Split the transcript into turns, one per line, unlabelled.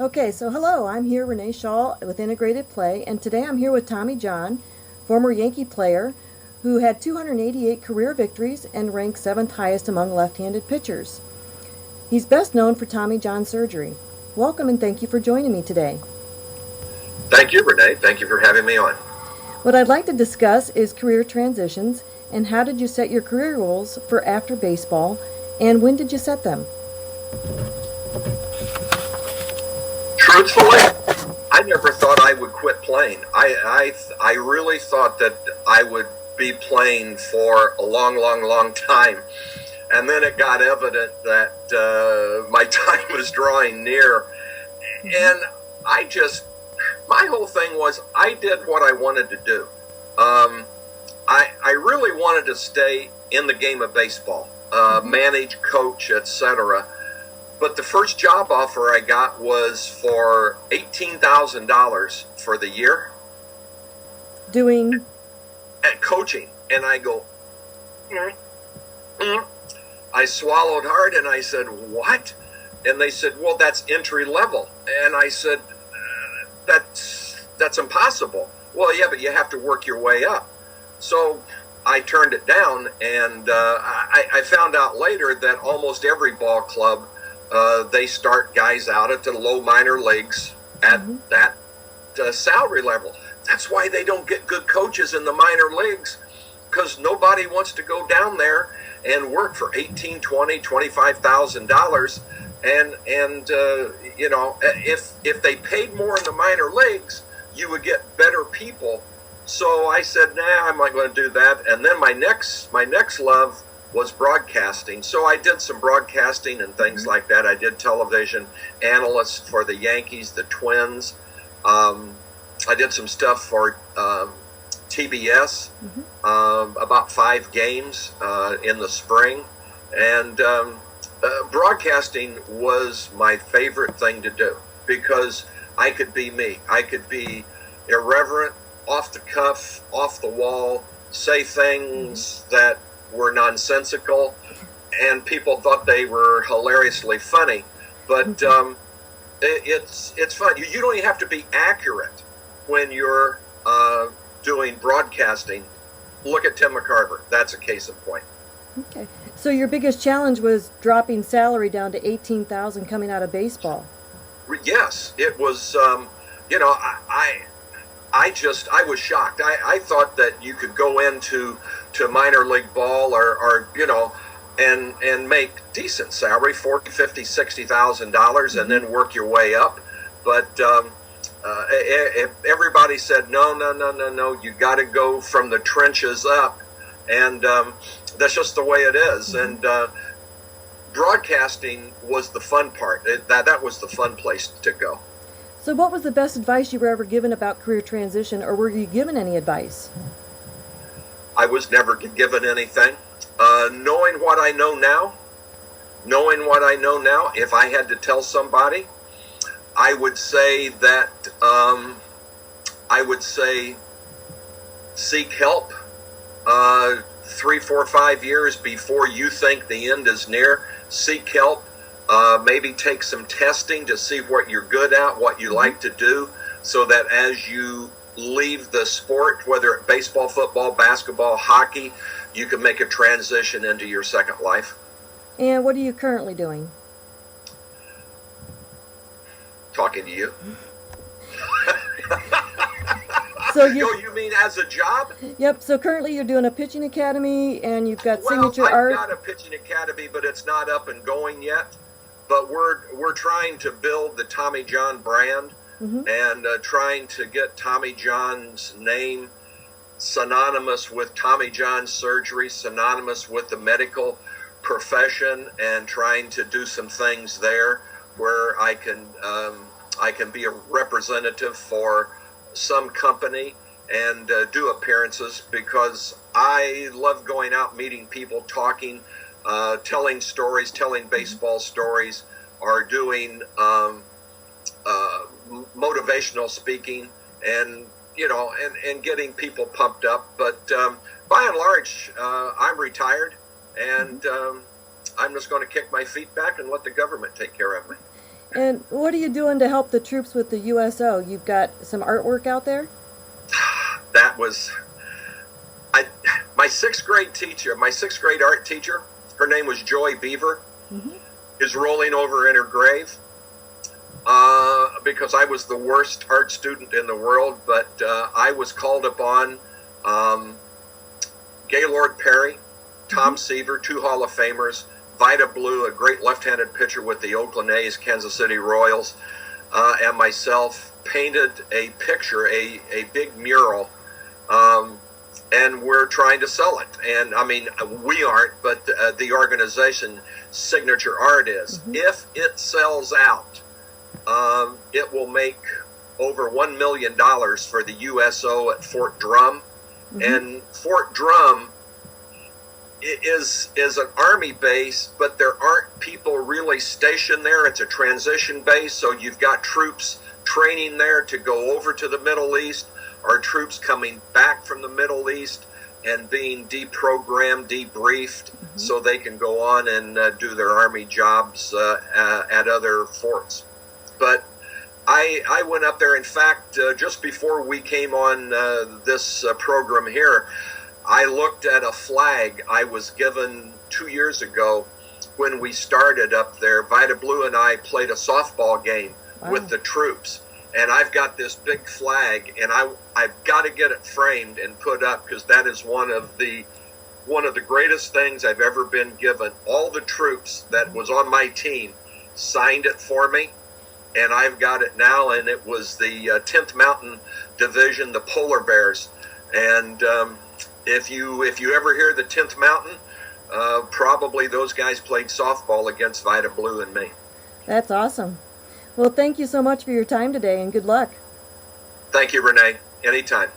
Okay, so hello, I'm here, Renee Shaw with Integrated Play, and today I'm here with Tommy John, former Yankee player who had 288 career victories and ranked 7th highest among left-handed pitchers. He's best known for Tommy John surgery. Welcome and thank you for joining me today.
Thank you, Renee. Thank you for having me on.
What I'd like to discuss is career transitions and how did you set your career goals for after baseball and when did you set them?
Truthfully, I never thought I would quit playing. I really thought that I would be playing for a long time. And then it got evident that my time was drawing near. And my whole thing was I did what I wanted to do. I really wanted to stay in the game of baseball, manage, coach, etc. But the first job offer I got was for $18,000 for the year.
Doing?
At coaching. And I go, I swallowed hard and I said, what? And they said, well, that's entry level. And I said, that's impossible. Well, yeah, but you have to work your way up. So I turned it down, and I found out later that almost every ball club, they start guys out at the low minor leagues at that salary level. That's why they don't get good coaches in the minor leagues, because nobody wants to go down there and work for $18,000, $20,000, $25,000. And you know, if they paid more in the minor leagues, you would get better people. So I said, nah, I'm not going to do that. And then my next love was broadcasting. So I did some broadcasting and things like that. I did television analyst for the Yankees, the Twins. I did some stuff for TBS, about 5 games in the spring. And broadcasting was my favorite thing to do because I could be me. I could be irreverent, off the cuff, off the wall, say things that were nonsensical, and people thought they were hilariously funny. But it's fun. You don't even have to be accurate when you're doing broadcasting. Look at Tim McCarver. That's a case in point.
Okay. So your biggest challenge was dropping salary down to $18,000 coming out of baseball.
Yes, it was. You know, I was shocked. I thought that you could go into minor league ball or you know, and make decent salary, $40,000, $50,000, $60,000, and then work your way up. But everybody said no, you got to go from the trenches up, and that's just the way it is. And broadcasting was the fun part. That was the fun place to go.
So what was the best advice you were ever given about career transition, or were you given any advice?
I was never given anything. Knowing what I know now, if I had to tell somebody, I would say that seek help 3, 4, 5 years before you think the end is near. Seek help. Maybe take some testing to see what you're good at, what you like to do, so that as you leave the sport, whether it's baseball, football, basketball, hockey, you can make a transition into your second life.
And what are you currently doing?
Talking to you.
So
you mean as a job?
Yep. So currently you're doing a pitching academy, and you've got signature
I've
art.
I've got a pitching academy, but it's not up and going yet. But we're trying to build the Tommy John brand, and trying to get Tommy John's name synonymous with Tommy John surgery, synonymous with the medical profession, and trying to do some things there where I can be a representative for some company and do appearances, because I love going out, meeting people, talking, telling stories, telling baseball stories, or doing motivational speaking, and you know, and getting people pumped up. But by and large, I'm retired, and I'm just going to kick my feet back and let the government take care of me.
And what are you doing to help the troops with the USO? You've got some artwork out there?
That was my sixth grade teacher, my sixth grade art teacher. Her name was Joy Beaver. Mm-hmm. Is rolling over in her grave because I was the worst art student in the world. But I was called upon. Gaylord Perry, Tom Seaver, two Hall of Famers, Vida Blue, a great left-handed pitcher with the Oakland A's, Kansas City Royals, and myself painted a picture, a big mural, and we're trying to sell it. And I mean, we aren't, but the organization Signature Art is. Mm-hmm. If it sells out, it will make over $1 million for the USO at Fort Drum. Mm-hmm. And Fort Drum is an Army base, but there aren't people really stationed there. It's a transition base, so you've got troops training there to go over to the Middle East, or troops coming back from the Middle East and being deprogrammed, debriefed, mm-hmm. so they can go on and do their Army jobs at other forts. But I went up there. In fact, just before we came on this program here, I looked at a flag I was given 2 years ago when we started up there. Vida Blue and I played a softball game with the troops. And I've got this big flag, and I've got to get it framed and put up, because that is one of the greatest things I've ever been given. All the troops that was on my team signed it for me. And I've got it now, and it was the 10th Mountain Division, the Polar Bears. And if you ever hear the 10th Mountain, probably those guys played softball against Vida Blue and me.
That's awesome. Well, thank you so much for your time today, and good luck.
Thank you, Renee. Anytime.